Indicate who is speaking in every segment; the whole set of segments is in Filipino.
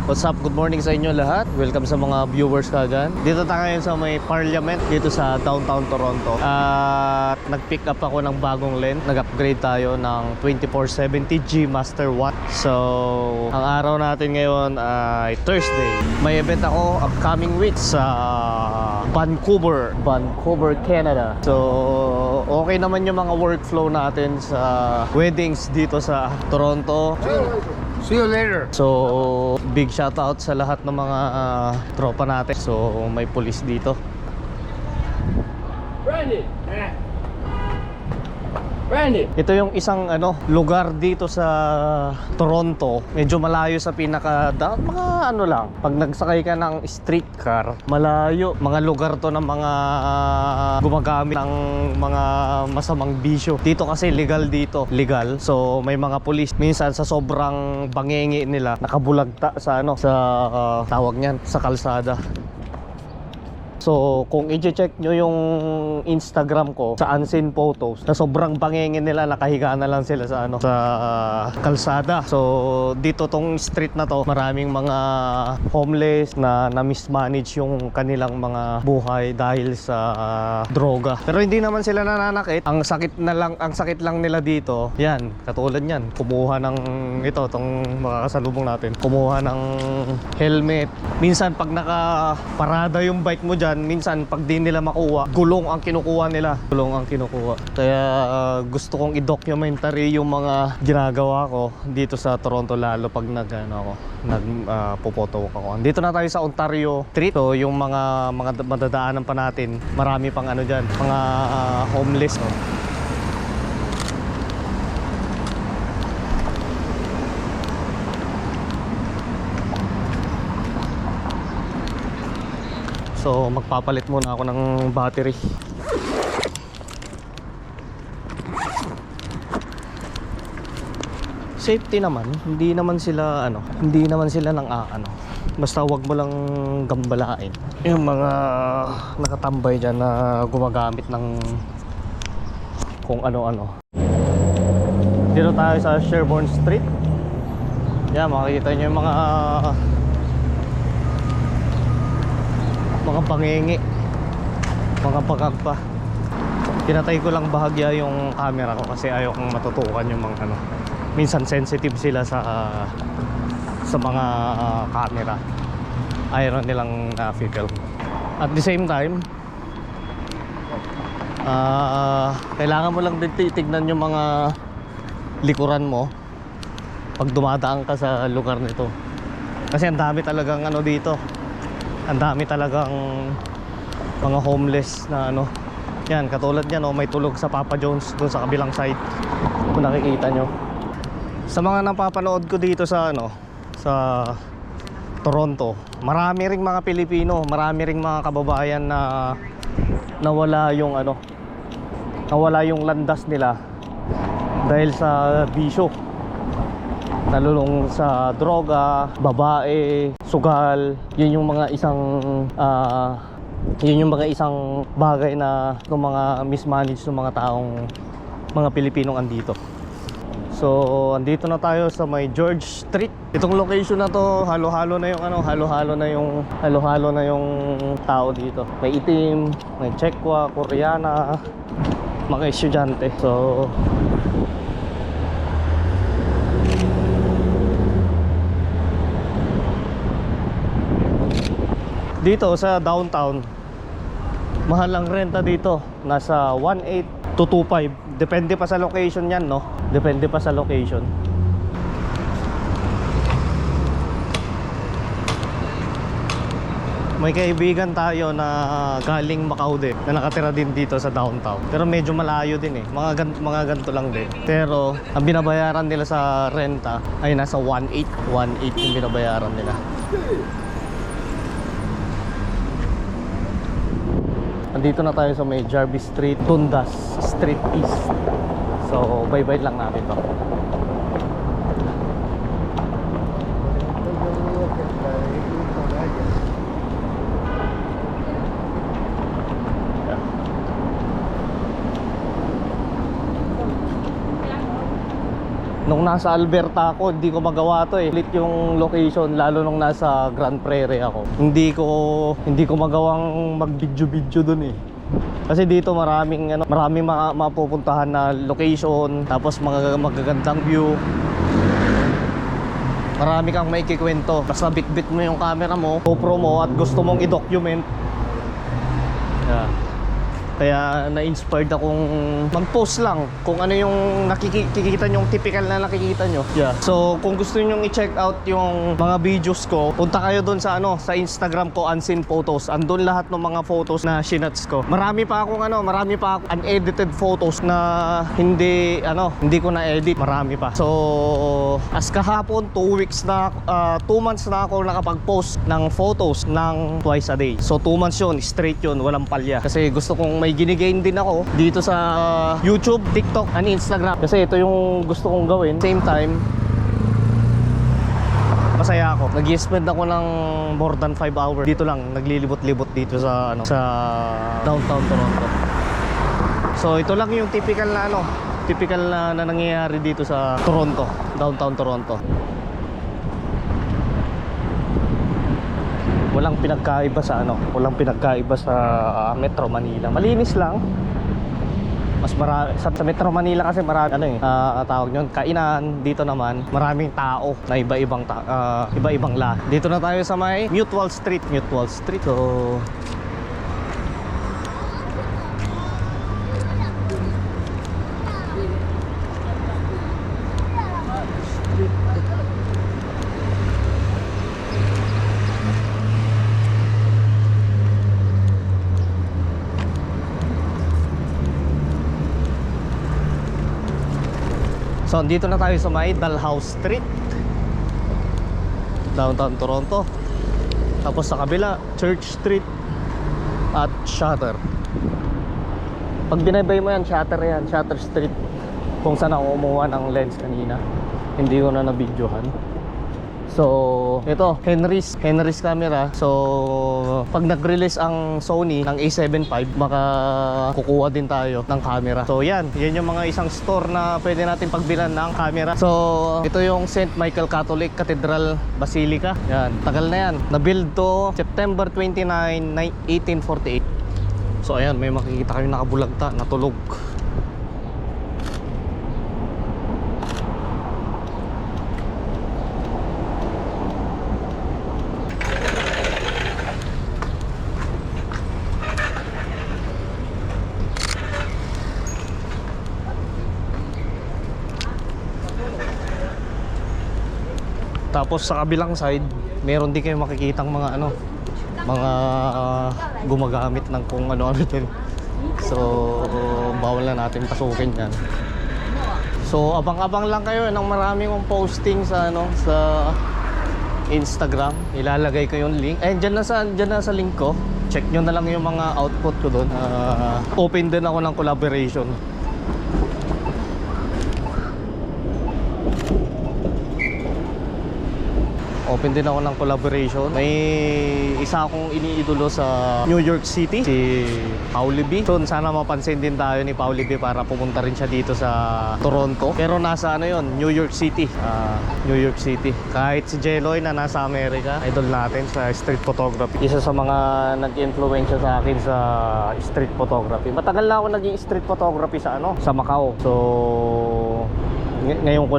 Speaker 1: What's up? Good morning sa inyo lahat. Welcome sa mga viewers kagan. Dito tayo ngayon sa may Parliament dito sa downtown Toronto. At nag-pick up ako ng bagong lens. Nag-upgrade tayo ng 2470G Master 1. So, ang araw natin ngayon ay Thursday. May event ako upcoming week sa Vancouver, Canada. So, okay naman yung mga workflow natin sa weddings dito sa Toronto.
Speaker 2: See you later.
Speaker 1: So, big shout out sa lahat ng mga tropa natin. So, may pulis dito.
Speaker 2: Randy.
Speaker 1: Ito yung isang lugar dito sa Toronto. Medyo malayo sa mga lang. Pag nagsakay ka ng streetcar, malayo. Mga lugar to ng mga gumagamit ng mga masamang bisyo. Dito kasi legal dito. Legal. So may mga pulis. Minsan sa sobrang bangengi nila, nakabulagta sa tawag niyan, sa kalsada. So, kung i-check nyo yung Instagram ko sa unseen photos, na sobrang bangengin nila, nakahiga na lang sila sa kalsada. So, dito tong street na to, maraming mga homeless na mismanage yung kanilang mga buhay dahil sa droga. Pero hindi naman sila nananakit. Ang sakit lang nila dito. Yan, katulad niyan. Kumuha ng tong makakasalubong natin. Kumuha ng helmet. Minsan pag nakaparada yung bike mo dyan, minsan pag di nila makuha, gulong ang kinukuha nila. Kaya gusto kong i-documentary yung mga ginagawa ko dito sa Toronto, lalo pag nagpo-photo ako. Dito na tayo sa Ontario Street. So yung mga madadaanan pa natin, marami pang dyan, mga homeless. So magpapalit muna ako ng battery. Safety naman, hindi naman sila basta wag mo lang gambalain yung mga nakatambay dyan na gumagamit ng kung ano-ano. Dito tayo sa Sherbourne Street. Yan, makikita nyo yung mga pangingi, mga pagagpa. Pinatay ko lang bahagya yung camera ko kasi ayaw kong matutukan yung mga minsan sensitive sila sa mga camera. Ayaw nilang na-film. At the same time, kailangan mo lang din titignan yung mga likuran mo pag dumadaan ka sa lugar nito. Kasi ang dami talagang dito. Ang dami talagang mga homeless na yan, katulad yan may tulog sa Papa John's doon sa kabilang side, kung nakikita nyo. Sa mga napapanood ko dito sa sa Toronto, marami ring mga Pilipino, marami ring mga kababayan na nawala yung landas nila dahil sa bisyo. Nalulong sa droga, babae, sugal. Yun yung mga isang bagay na mga mismanage ng mga taong mga Pilipinong andito. So, andito na tayo sa may George Street. Itong location na to, halo-halo na yung tao dito. May itim, may Chekwa, Koreana, mga estudyante. So, dito sa downtown, mahal ang renta dito. Nasa 1.8 to 2.5. Depende pa sa location yan, Depende pa sa location. May kaibigan tayo na galing Macau din, na nakatira din dito sa downtown. Pero medyo malayo din mga ganito lang din. Pero ang binabayaran nila sa renta ay nasa 1.8 yung binabayaran nila. Andito na tayo sa may Jarvis Street, Dundas Street East. So, bye-bye lang natin to. Nung nasa Alberta ako, hindi ko magawa to eh. Lit yung location, lalo nung nasa Grand Prairie ako. Hindi ko magawang mag-video dun eh. Kasi dito maraming mapupuntahan na location, tapos magagandang view. Marami kang maikikwento. Basta bitbit mo yung camera mo, GoPro mo, at gusto mong i-document. Yeah. Kaya na-inspired akong mag-post lang kung ano yung nakikita nyo, typical na nakikita nyo. Yeah. So kung gusto nyo i-check out yung mga videos ko, punta kayo doon sa sa Instagram ko, Unseen Photos. Andun lahat ng mga photos na shinats ko. Marami pa akong unedited photos na hindi ko na-edit. Marami pa. So as kahapon, 2 months na ako nakapag-post ng photos ng twice a day. So 2 months yun, straight yun, walang palya. Kasi gusto kong may ginigain din ako dito sa YouTube, TikTok, and Instagram. Kasi ito yung gusto kong gawin. Same time, masaya ako. Nag-spend ako ng more than 5 hours. Dito lang, naglilibot-libot dito sa downtown Toronto. So ito lang yung typical na nangyayari dito sa Toronto, downtown Toronto. Walang pinagkaiba sa Metro Manila. Malinis lang. Mas marami sa Metro Manila kasi marami tawag nyon, kainan. Dito naman maraming tao na iba-ibang lahat. Dito na tayo sa may Mutual Street. So So, dito na tayo sa may Dalhousie Street, downtown Toronto. Tapos sa kabila, Church Street at Shutter. Pag binaybay mo yan, Shutter Street. Kung saan ako umuha ng lens kanina. Hindi ko na nabidyohan. So, ito, Henry's camera. So, pag nag-release ang Sony ng A7 V, baka kukuha din tayo ng camera. So, yan yung mga isang store na pwede natin pagbilan ng camera. So, ito yung St. Michael Catholic Cathedral Basilica. Yan, tagal na yan. Na-build to September 29, 1848. So, ayan, may makikita kayo nakabulagta, natulog. Tapos sa kabilang side, meron din kayo makikitang mga gumagamit ng kung ano-ano din. So, bawal na natin pasukin yan. So, abang-abang lang kayo ng marami kong posting sa Instagram. Ilalagay ko yung link. Dyan na sa link ko. Check nyo na lang yung mga output ko doon. Open din ako ng collaboration. Open din ako ng collaboration. May isa akong iniidolo sa New York City, si Pauly B. So sana mapansin din tayo ni Pauly B para pumunta rin siya dito sa Toronto. Pero nasa New York City. New York City. Kahit si Jeloy na nasa Amerika, idol natin sa street photography. Isa sa mga nag-influensya sa akin sa street photography. Matagal na ako naging street photography sa Macau. So ngayon ko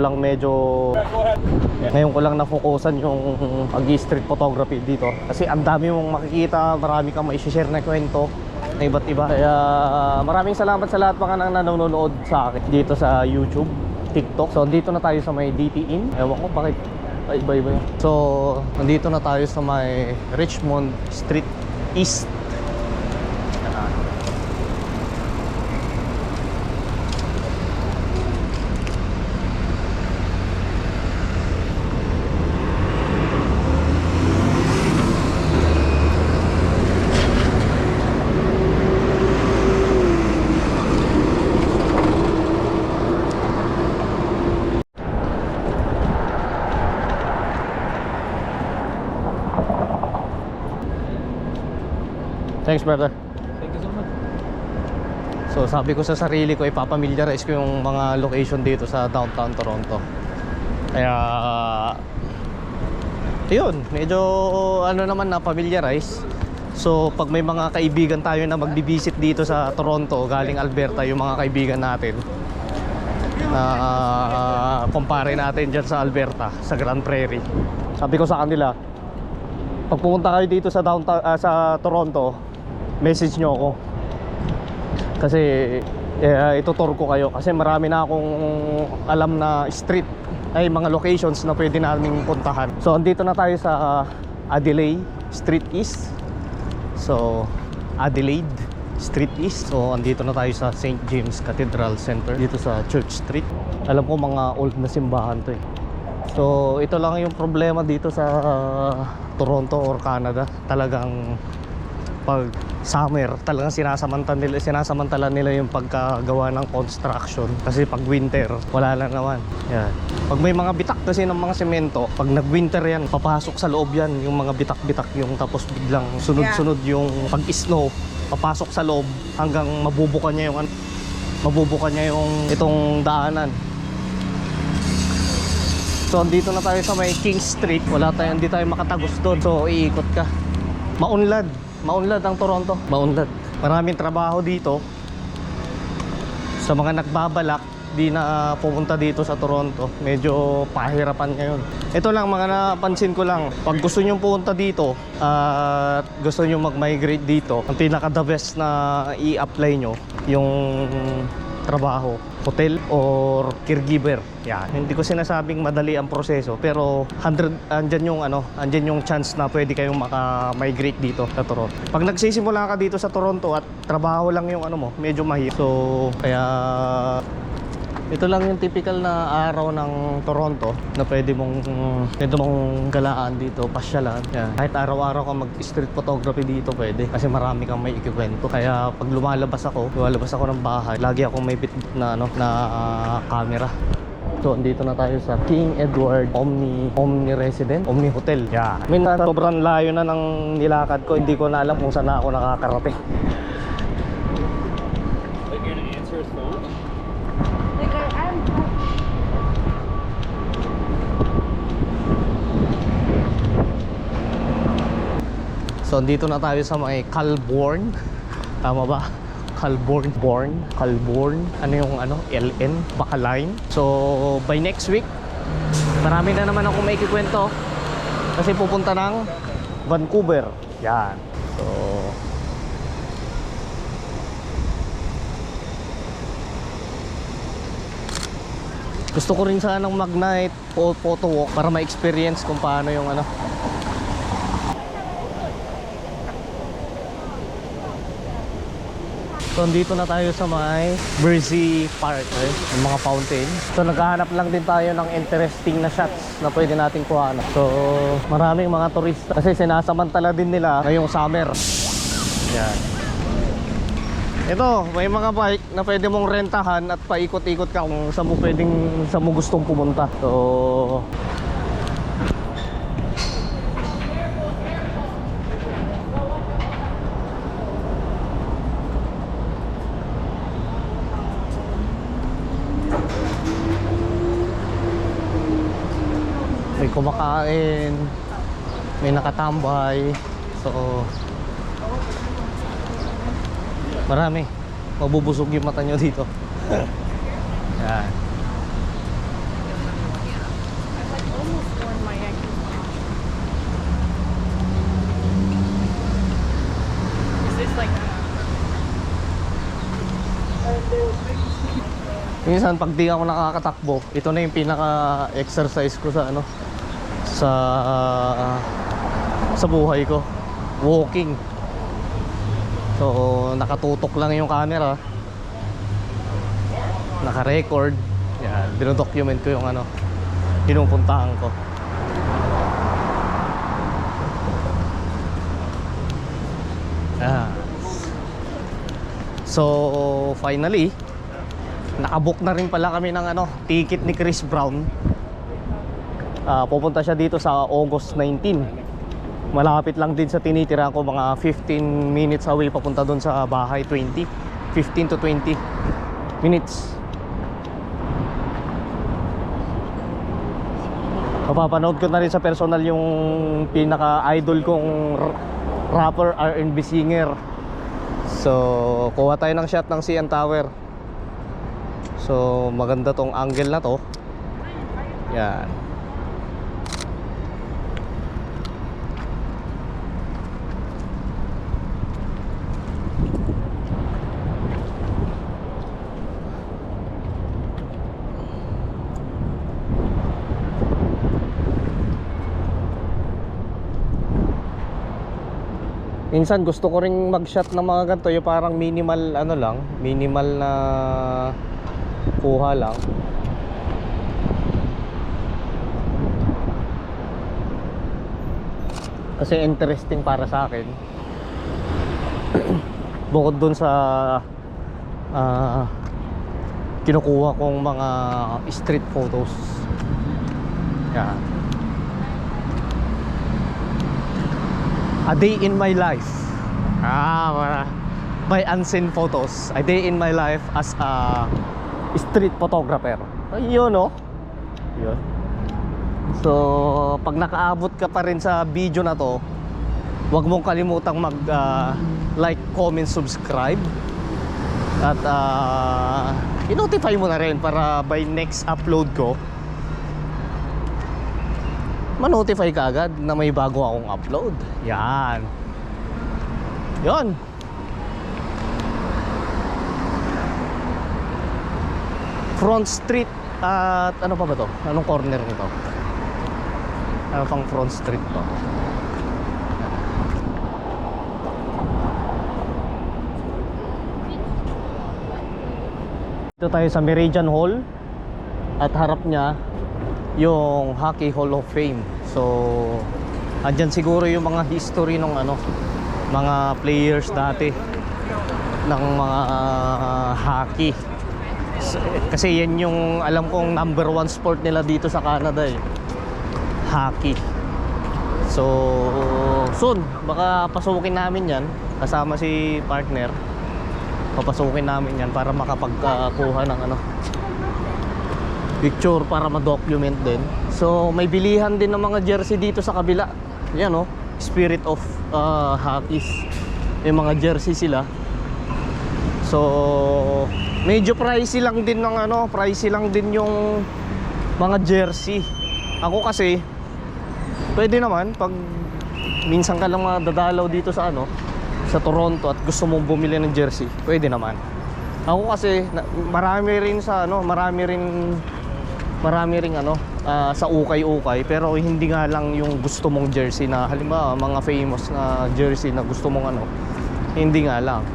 Speaker 1: lang nafokusan yung pag-street photography dito. Kasi ang dami mong makikita, marami kang mai-share na kwento na iba't iba. Kaya maraming salamat sa lahat mga nang nanonood sa akin dito sa YouTube, TikTok. So dito na tayo sa may DT Inn. Ewan ko bakit iba-iba yun. So nandito na tayo sa may Richmond Street East. Thanks, brother.
Speaker 2: Thank you so much.
Speaker 1: So sabi ko sa sarili ko, ipapamiliarize ko yung mga location dito sa downtown Toronto. Kaya yun, medyo ano naman na familiarize. So pag may mga kaibigan tayo na magbibisit dito sa Toronto galing Alberta, yung mga kaibigan natin, kumpare natin dyan sa Alberta, sa Grand Prairie, sabi ko sa kanila, pag pumunta kayo dito sa downtown, sa Toronto, message nyo ako kasi itutur ko kayo, kasi marami na akong alam na street, ay mga locations na pwede naming puntahan. So andito na tayo sa Adelaide Street East. So Adelaide Street East. So andito na tayo sa St. James Cathedral Center, dito sa Church Street. Alam ko mga old na simbahan to eh. So ito lang yung problema dito sa Toronto or Canada. Talagang pag summer, talagang sinasamantala nila yung pagkagawa ng construction. Kasi pag winter, wala na naman. Yan. Pag may mga bitak kasi ng mga semento, pag nag-winter yan, papasok sa loob yan, yung mga bitak-bitak yung, tapos biglang sunod-sunod yung pag-snow, papasok sa loob hanggang mabubukan niya yung itong daanan. So andito na tayo sa may King Street. Hindi tayo makatagos doon. So iikot ka. Maunlad ang Toronto. Maunlad. Maraming trabaho dito. Sa mga nagbabalak di na pumunta dito sa Toronto, medyo pahirapan ngayon. Ito lang mga napansin ko lang. Pag gusto nyo pumunta dito at gusto nyo mag-migrate dito, ang pinaka the best na i-apply nyo yung trabaho, hotel or caregiver. Yan. Hindi ko sinasabing madali ang proseso, pero andyan yung chance na pwede kayong maka-migrate dito sa Toronto. Pag nagsisimula ka dito sa Toronto at trabaho lang yung medyo mahirap. So kaya ito lang yung typical na araw ng Toronto na pwede mong galaan dito, pasyalan. Yan. Kahit araw-araw ka mag-street photography dito pwede, kasi marami kang may ikikwento. Kaya pag lumalabas ako ng bahay, lagi akong may bitbit na camera. So andito na tayo sa King Edward Omni Residence, Omni Hotel. Yeah. Sobrang layo na ng nilakad ko, hindi ko na alam kung saan na ako nakakarating.
Speaker 2: Like you're gonna answer his phone?
Speaker 1: So dito na tayo sa may Calbourne. Tama ba? Calbourne. Ano yung LN? Baka line. So by next week, marami na naman akong may kikwento. Kasi pupunta ng Vancouver. Yan. So gusto ko rin sanang mag-night photo walk para ma-experience kung paano yung So dito na tayo sa may Breezy Park, yung mga fountain. So naghahanap lang din tayo ng interesting na shots na pwede nating kuhanan. So maraming mga turista kasi sinasamantala din nila ngayong summer. Yan. Ito, may mga bike na pwede mong rentahan at paikot-ikot ka kung saan mo gustong pumunta. So may kumakain, may nakatambay. So marami, mabubusog yung mata nyo dito. Yan. Minsan pag di ako nakakatakbo, ito na yung pinaka-exercise ko sa sa buhay ko, walking. So nakatutok lang yung camera, naka-record. Yan, dinodocument ko yung pinupuntahan ko. So finally, nakabook na rin pala kami ng ticket ni Chris Brown. Pupunta siya dito sa August 19. Malapit lang din sa tinitira ko, mga 15 minutes away papunta doon sa bahay. 15 to 20 minutes. Napapanood ko na rin sa personal yung pinaka-idol kong rapper, R&B singer. So, kuha tayo ng shot ng CN Tower. So, maganda tong angle na to. Yan. Minsan gusto ko ring mag-shot ng mga ganito, yung parang minimal ano lang, minimal na kuha lang. Kasi interesting para sa akin. Bukod dun sa kinukuha kong mga street photos. Yan. A day in my life. My unseen photos. A day in my life as a street photographer. Ayun, no? Yun. So, pag nakaabot ka pa rin sa video na to, huwag mong kalimutang mag like, comment, subscribe. At i-notify mo na rin para by next upload ko, ma-notify ka agad na may bago akong upload. Yan. Yon. Front Street at ano pa ba to? Anong corner nito? Ano pang Front Street to? Dito tayo sa Meridian Hall. At harap niya yung Hockey Hall of Fame. So, andyan siguro yung mga history ng ano, mga players dati ng mga hockey. Kasi yan yung alam kong number 1 sport nila dito sa Canada eh. Hockey. So, soon baka pasukin namin yan kasama si partner. Papasukin namin yan para makapagkuha ng ano, picture para ma-document din. So may bilihan din ng mga jersey dito sa kabila. Yan, oh, Spirit of Hockey. May mga jersey sila. So medyo pricey lang din ng ano, pricey lang din yung mga jersey. Ako kasi pwede naman pag minsan ka lang madadalaw dito sa ano, sa Toronto at gusto mong bumili ng jersey, pwede naman. Ako kasi marami rin sa ano, marami ring ano, sa ukay-ukay, pero hindi nga lang yung gusto mong jersey na halimbawa mga famous na jersey na gusto mong ano, hindi nga lang.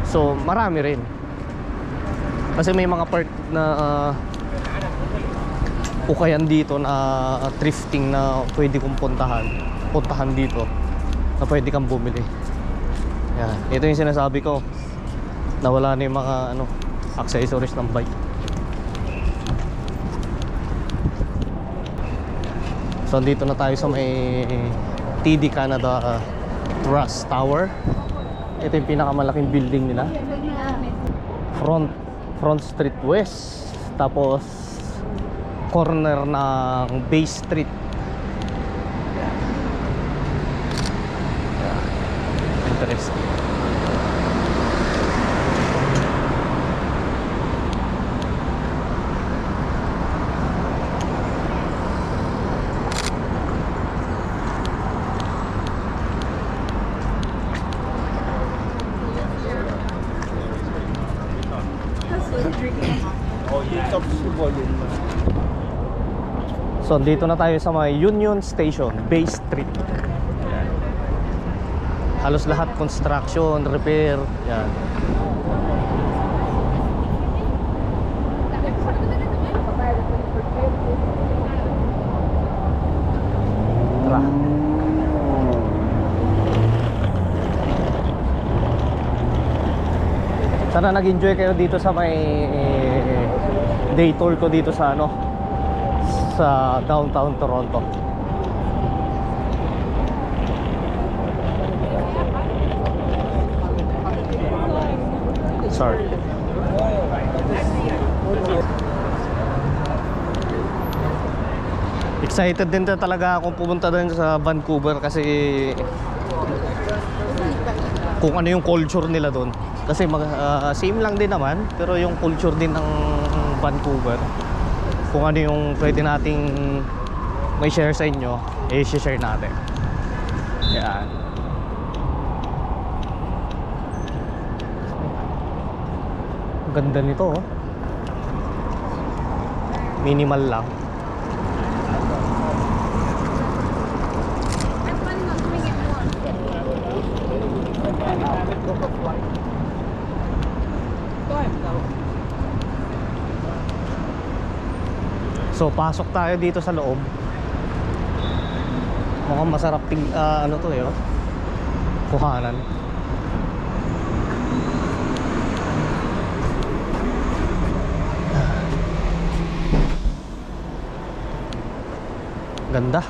Speaker 1: So marami rin kasi may mga part na ukayan dito na thrifting na pwede kong puntahan dito na pwede kang bumili. Yan, ito yung sinasabi ko, nawala na yung mga ano, accessories ng bike. So dito na tayo sa may TD Canada Trust Tower. Ito yung pinakamalaking building nila. Front Street West. Tapos corner ng Bay Street. Interesting. So dito na tayo sa may Union Station, Bay Street. Yan. Halos lahat construction, repair, yan. Tara. Sana nag-enjoy kayo dito sa may day tour ko dito sa ano, sa downtown Toronto. Sorry. Excited din talaga akong pumunta din sa Vancouver kasi kung ano yung culture nila doon. Kasi same lang din naman, pero yung culture din ng Vancouver, kung ano yung pwede nating may share sa inyo, share natin. Yan. Ganda nito, oh. Minimal lang. So pasok tayo dito sa loob. Mukhang masarap ano to eh, oh. Kuhanan. Ganda.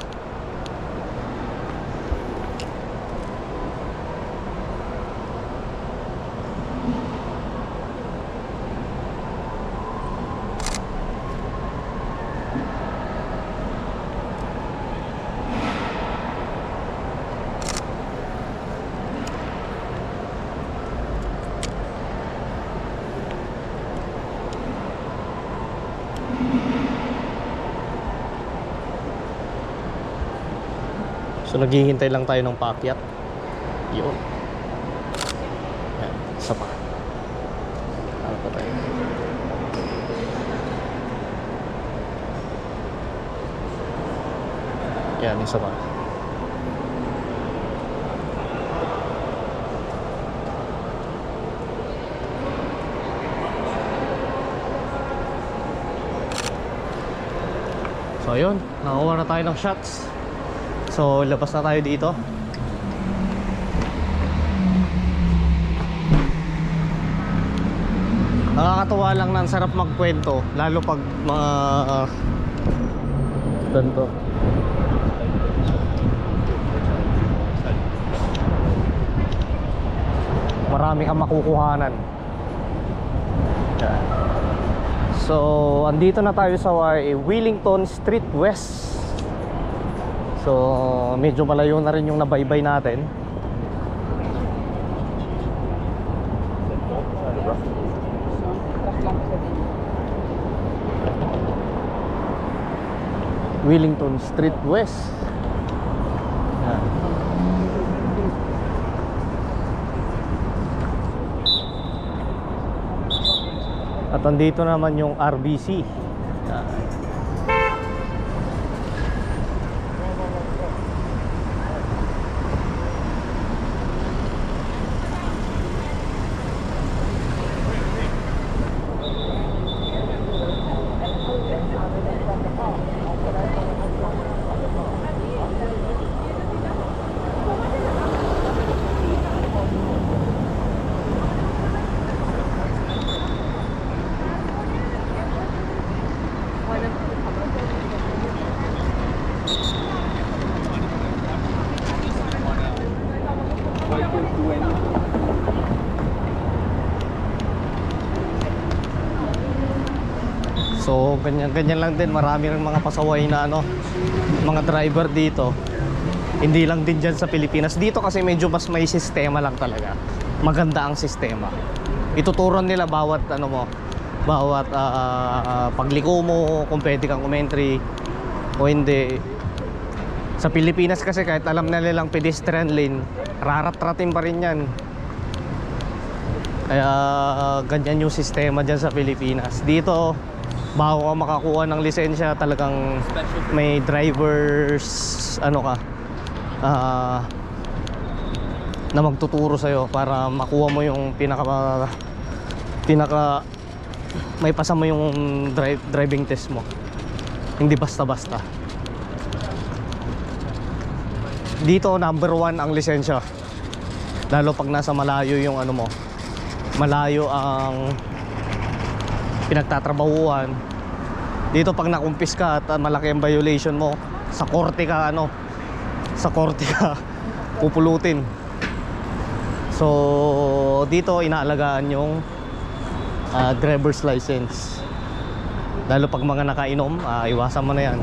Speaker 1: So naghihintay lang tayo ng paakyat. Yun. Yan, isa pa. Ano pa tayo? Yan, isa pa. So yun, nakakuha na tayo ng shots. So labas na tayo dito. Nakakatuwa lang na ang sarap magkwento, lalo pag mga ganito. Marami kang makukuhanan. Yan. So andito na tayo sa Wellington Street West. So medyo malayo na rin yung nabaybay natin. Wellington Street West. Yan. At andito naman yung RBC. Yan. So ganyan lang din, marami ring mga pasaway na ano, mga driver dito. Hindi lang din dyan sa Pilipinas. Dito kasi medyo mas may sistema lang talaga. Maganda ang sistema. Ituturon nila bawat ano mo, bawat pagliko mo, kung pwede kang umentry o hindi. Sa Pilipinas kasi kahit alam na nilang pedestrian lane, rarat-ratin pa rin yan. Kaya ganyan yung sistema dyan sa Pilipinas. Dito bago ka makakuha ng lisensya, talagang may driver's ano ka, na magtuturo sa'yo para makuha mo yung pinaka may pasa mo yung driving test mo. Hindi basta-basta. Dito number 1 ang lisensya, lalo pag nasa malayo yung ano mo, malayo ang pinagtatrabahuan. Dito pag nakumpis ka at malaki ang violation mo, sa korte ka pupulutin. So dito inaalagaan yung driver's license, lalo pag mga nakainom, iwasan mo na yan.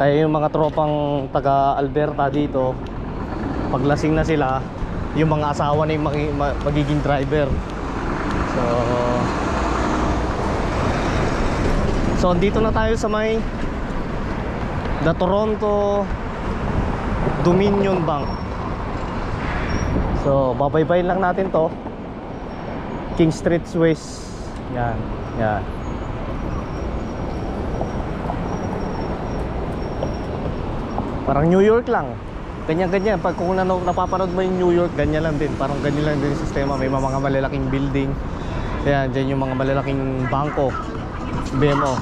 Speaker 1: Kaya yung mga tropang taga Alberta dito, paglasing na sila, yung mga asawa na yung magiging driver. So dito na tayo sa may The Toronto Dominion Bank. So babaybayin lang natin to, King Street West. Yan, yan. Parang New York lang. Ganyan-ganyan. Pag kung napapanood mo yung New York, ganyan lang din. Parang ganyan lang din yung sistema. May mga malalaking building. Ayan, dyan yung mga malalaking bangko. BMO.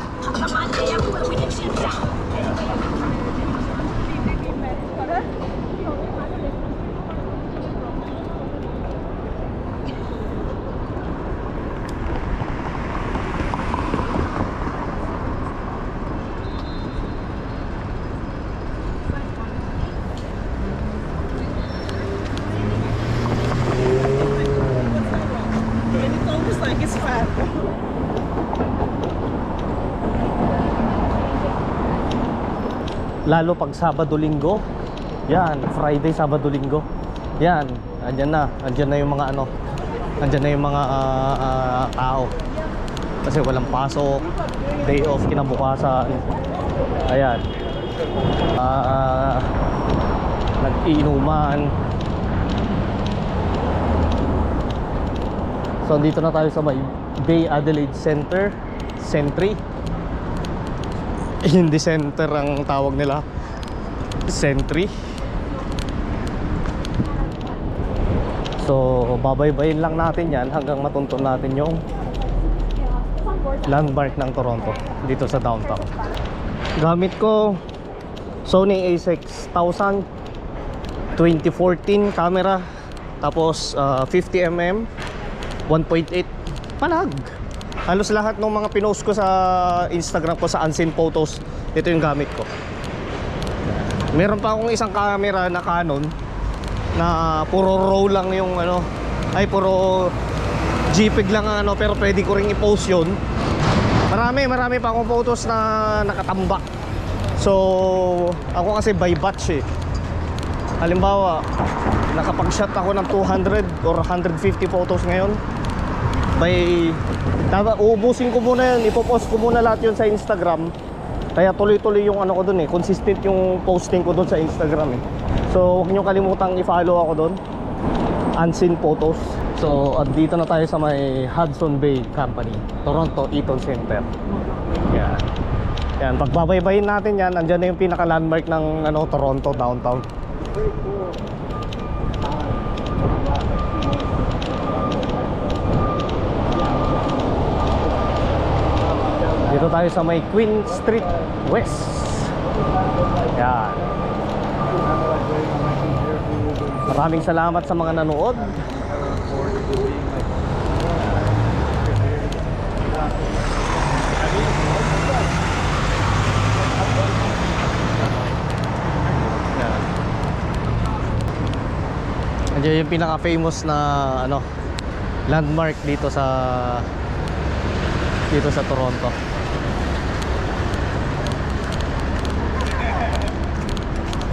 Speaker 3: It's almost like it's fat.
Speaker 1: Lalo pag Sabado-Linggo. Yan, Friday, Sabado-Linggo. Yan, andyan na yung mga ano. Andyan na yung mga tao. Kasi walang pasok, day off kinabukasan. Ayan. Nag-iinuman. So dito na tayo sa may Bay Adelaide Center, Sentry. Hindi center ang tawag nila, Sentry. So babaybayin lang natin yan hanggang matuntun natin yung landmark ng Toronto dito sa downtown. Gamit ko Sony a6000 2014 camera, tapos 50mm 1.8 panag. Halos lahat ng mga pinost ko sa Instagram ko sa Unseen Photos, ito yung gamit ko. Meron pa akong isang camera na Canon na puro RAW lang yung ano, ay puro JPEG lang ang ano, pero pwede ko ring i-post yun. Marami pa akong photos na nakatambak. So ako kasi by batch eh. Halimbawa, nakapag-shot ako ng 200 or 150 photos ngayon. Uubusin ko muna yun, ipopost ko muna lahat yun sa Instagram. Kaya tuloy-tuloy yung ano ko dun eh, consistent yung posting ko dun sa Instagram eh. So huwag nyo kalimutang i-follow ako dun, Unseen Photos. So at dito na tayo sa may Hudson Bay Company, Toronto Eaton Center. Yan. Yan, pagbabaybayin natin yan, andyan na yung pinaka-landmark ng ano, Toronto downtown. Dito tayo sa may Queen Street West. Yan. Maraming salamat sa mga nanood. Yan. Andiyan yung pinaka-famous na ano, landmark dito sa Toronto.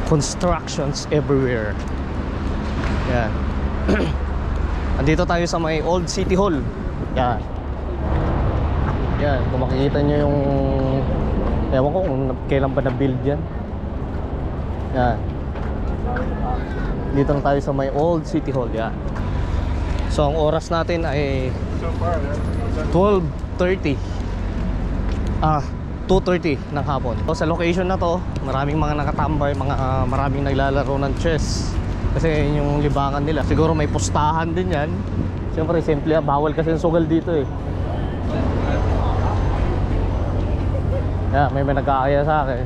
Speaker 1: Constructions everywhere. Yan. Andito tayo sa may Old City Hall. Yan. Yan, kung makikita nyo yung, ewan ko kung kailan pa na-build yan. Yan. Dito na tayo sa may Old City Hall. Yan. So ang oras natin ay 12:30. 2:30 ng hapon. So, sa location na to, maraming mga nakatambay, maraming naglalaro ng chess. Kasi yung libangan nila. Siguro may pustahan din yan. Siyempre, simple, bawal kasi yung sugal dito eh. Yeah, may nag-aaya sa akin.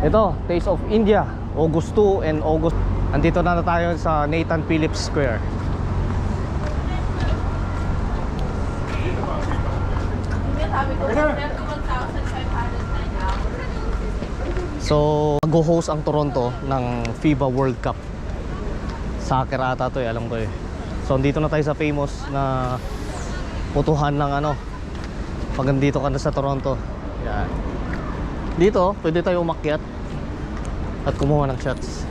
Speaker 1: Ito, Taste of India, August 2 and August. Andito na tayo sa Nathan Phillips Square. So, mag-host ang Toronto ng FIBA World Cup. Soccer ata to eh, alam ko eh. So, dito na tayo sa famous na putuhan ng ano. Pag nandito ka na sa Toronto, Yan. Dito, pwede tayo umakyat at kumuha ng shots.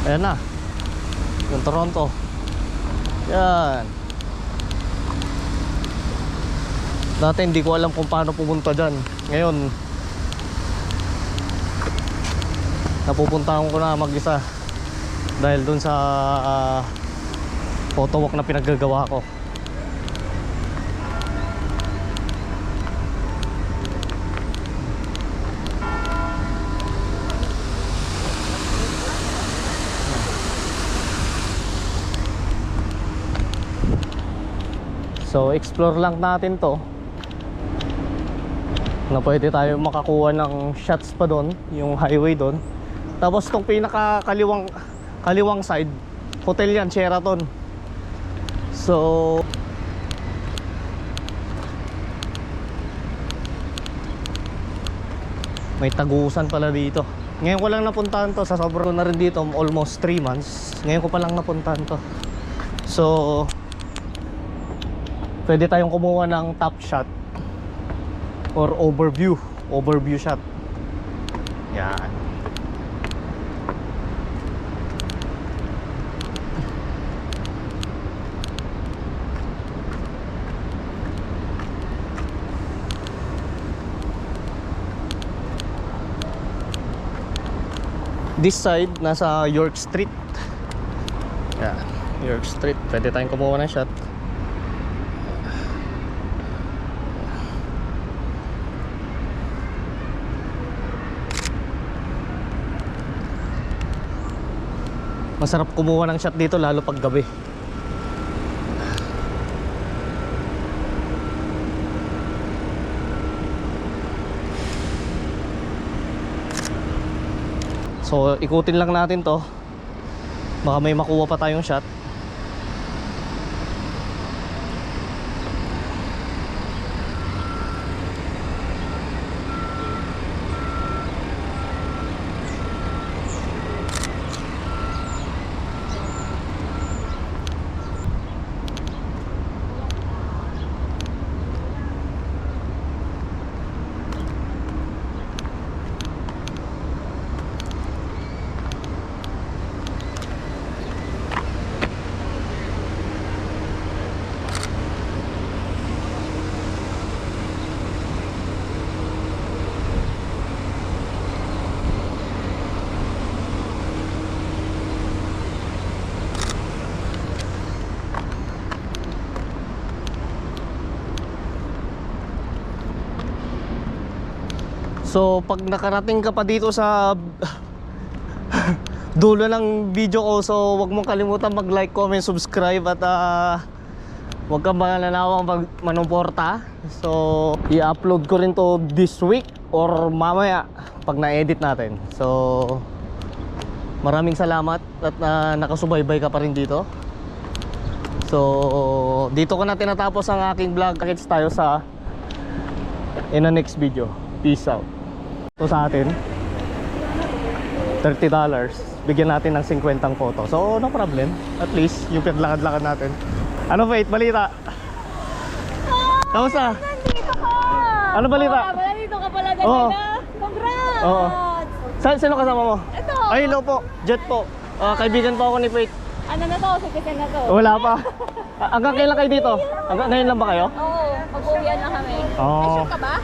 Speaker 1: Ayan na. Yung Toronto. Yan. Dati hindi ko alam kung paano pumunta dyan. Ngayon, napupuntahan ko na mag-isa dahil dun sa photo walk na pinaggagawa ko. So explore lang natin to, na pwede tayo makakuha ng shots pa doon, yung highway doon. Tapos itong kaliwang side, hotel yan, Sheraton. So may tagusan pala dito. Ngayon ko lang napuntahan to, sa sobrang na rin dito, almost 3 months. Ngayon ko pa lang napuntahan to. So pwede tayong kumuha ng top shot or overview shot. Yan. This side, nasa York Street. Yan, York Street. Pwede tayong kumuha ng shot. Masarap kumuha ng shot dito lalo pag gabi. So ikutin lang natin to. Baka may makuha pa tayong shot. So pag nakarating ka pa dito sa dulo ng video ko, so wag mong kalimutan mag-like, comment, subscribe at wag kang mananawang manuporta. So i-upload ko rin to this week or mamaya pag na-edit natin. So maraming salamat at nakasubaybay ka pa rin dito. So dito ko na tinatapos ang aking vlog. Kita tayo sa in the next video. Peace out. Ito sa atin $30. Bigyan natin ng 50 photo. So no problem. At least yung pinlakad-lakad natin. Ano Faith? Balita? Kamusta?
Speaker 3: Nandito ka!
Speaker 1: Ano balita?
Speaker 3: Nandito ka pala kanina.
Speaker 1: Oo.
Speaker 3: Congrats!
Speaker 1: Oo. Sino kasama mo?
Speaker 3: Ito.
Speaker 1: Ay, hello po. Jet po. Kaibigan po ako ni Faith.
Speaker 3: Ano na to? Citizen na to.
Speaker 1: Wala pa. Hanggang kailan kayo dito? Hanggang ngayon lang ba kayo?
Speaker 3: Oo. Mag-uwian na kami.
Speaker 1: Oo.
Speaker 3: May shoot ka ba?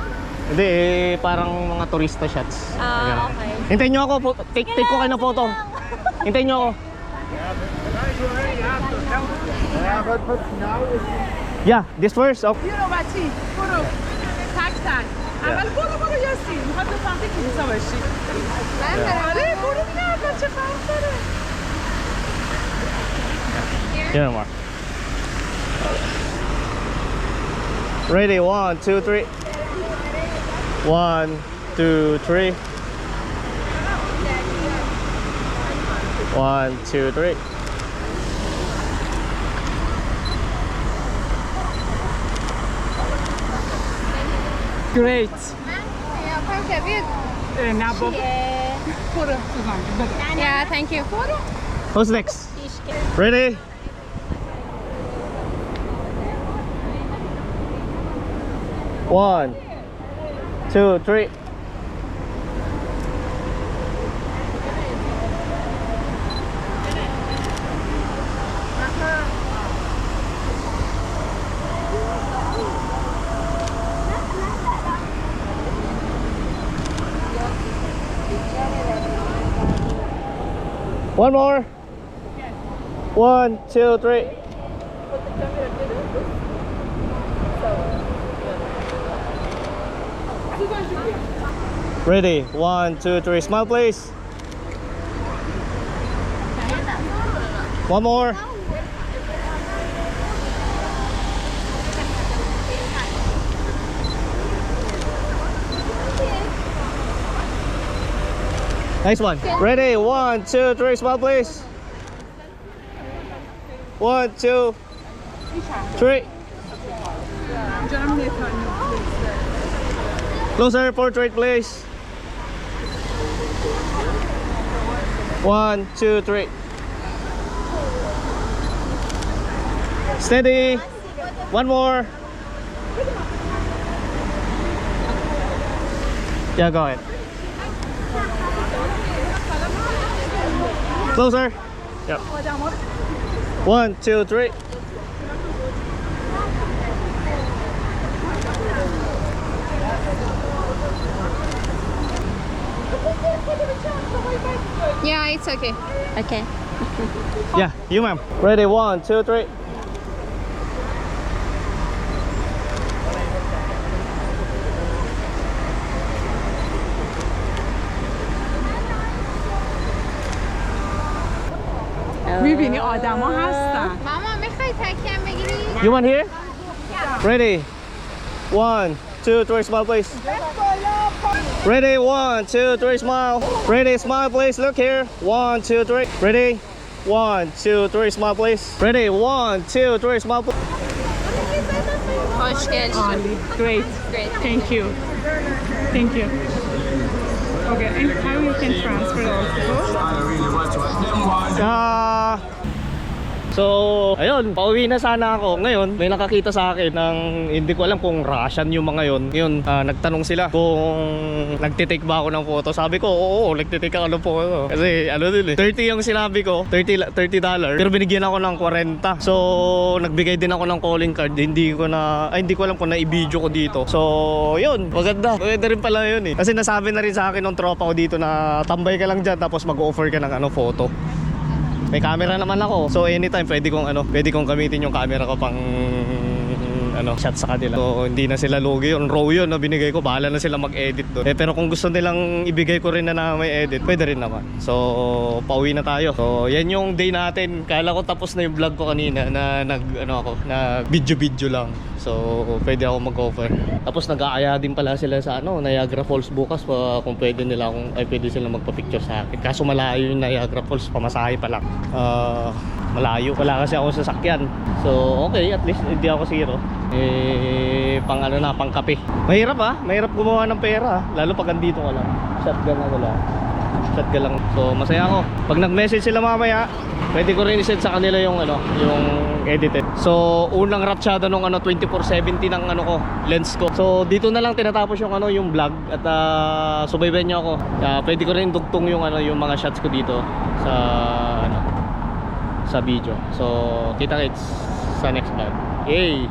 Speaker 1: Hindi, parang mga turista shots. Ayan.
Speaker 3: Okay.
Speaker 1: Hintayin nyo ako. Take ko kayo ng photo. Hintayin nyo ako. Yeah, this first. Oh.
Speaker 4: بچی برو تک تک اول برو یاسی میخواد بفهمی که نیسا باشی آره برو نه بچه فرق داره
Speaker 1: Here more. Ready, 1, 2, 3. 1, 2, 3. 1, 2, 3.
Speaker 4: Great نه بابا
Speaker 3: Yeah.
Speaker 4: برو سوزان بده
Speaker 3: Yeah, thank you.
Speaker 1: Who's next? Ready? 1, 2, 3. One more. 1, 2, 3. Ready? 1, 2, 3. Smile, please. One more. Nice one. Ready? 1, 2, 3. Smile, please. 1, 2, 3.
Speaker 4: Canım yeter.
Speaker 1: Closer, portrait, please. 1, 2, 3. Steady. One more. Yeah, go ahead. Closer. Yep. 1, 2, 3.
Speaker 3: Yeah, it's okay. Okay.
Speaker 1: Yeah, you ma'am. Ready? 1, 2, 3.
Speaker 4: میبینی آدما هستن.
Speaker 3: ماما میخوای تکیم بگیری؟
Speaker 1: You want here? Ready? 1, 2, 3. Smile, please. Ready? 1, 2, 3. Smile. Ready? Smile, please. Look here. 1, 2, 3. Ready? 1, 2, 3. Smile, please. Ready? 1, 2, 3. Smile, please.
Speaker 3: Hoş geldin.
Speaker 4: Ali, great.
Speaker 3: Great.
Speaker 4: Thank you. Thank you. Okay, and how you can transfer also?
Speaker 1: So, ayun, pauwi na sana ako. Ngayon, may nakakita sa akin ng hindi ko alam kung Russian yung mga yon. Ngayon, nagtanong sila kung nagtitake ba ako ng photo. Sabi ko, oo, nagtitake ako ng photo. Kasi ano din eh, 30 yung sinabi ko, $30. Pero binigyan ako ng 40. So, nagbigay din ako ng calling card. Hindi ko alam kung na-i-video ko dito. So, yun, maganda. Maganda rin pala yun eh. Kasi nasabi na rin sa akin ng tropa ko dito na tambay ka lang dyan tapos mag-offer ka ng photo. May camera naman ako. So anytime pwede kong gamitin yung camera ko pang shot sa kanila. So hindi na sila lugi yun. Raw yun na binigay ko. Bahala na sila mag-edit doon. Pero kung gusto nilang ibigay ko rin na may edit, pwede rin naman. So pauwi na tayo. So yan yung day natin. Kala ko tapos na yung vlog ko kanina na na video lang. So pwede ako mag-offer. Tapos nag-aaya din pala sila sa Niagara Falls bukas kung pwede pwede sila magpa-picture sa akin. Kaso malayo yung Niagara Falls, pamasahe pa lang. Malayo. Wala kasi ako sa sasakyan. So okay, at least hindi ako zero. Pang kape. Mahirap gumawa ng pera. Lalo pag andito ka lang. Shotgun lang. So masaya ako. Pag nag-message sila mamaya, pwede ko rin i-send sa kanila yung edited. So unang ratsyada nung 24-70 ng lens ko. So dito na lang tinatapos yung vlog at subaybayan niyo ako. Pwede ko rin dugtong yung mga shots ko dito sa video. So kita-kits sa next vlog. Yay!